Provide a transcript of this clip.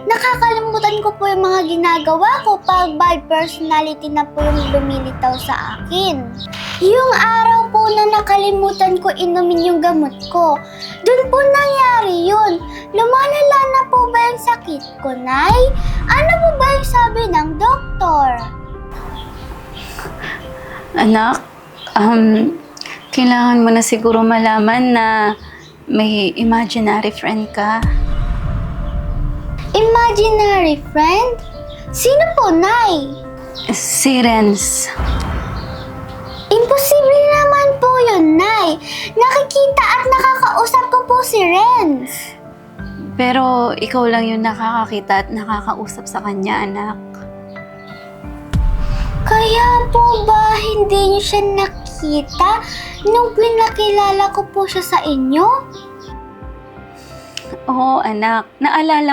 Nakakalimutan ko po yung mga ginagawa ko pag bad personality na po yung lumilitaw sa akin. Yung araw po na nakalimutan ko inumin yung gamot ko, dun po nangyari yun. Lumalala na po ba yung sakit ko, Nay? Ano po ba yung sabi ng doktor? Anak, kailangan mo na siguro malaman na may imaginary friend ka. Imaginary friend? Sino po, Nay? Si Renz. Imposible naman po yun, Nay. Nakikita at nakakausap ko po si Renz. Pero ikaw lang yung nakakakita at nakakausap sa kanya, anak. Kaya po ba hindi niyo siya nakita nung pinakilala ko po siya sa inyo? Oo, anak. Naalala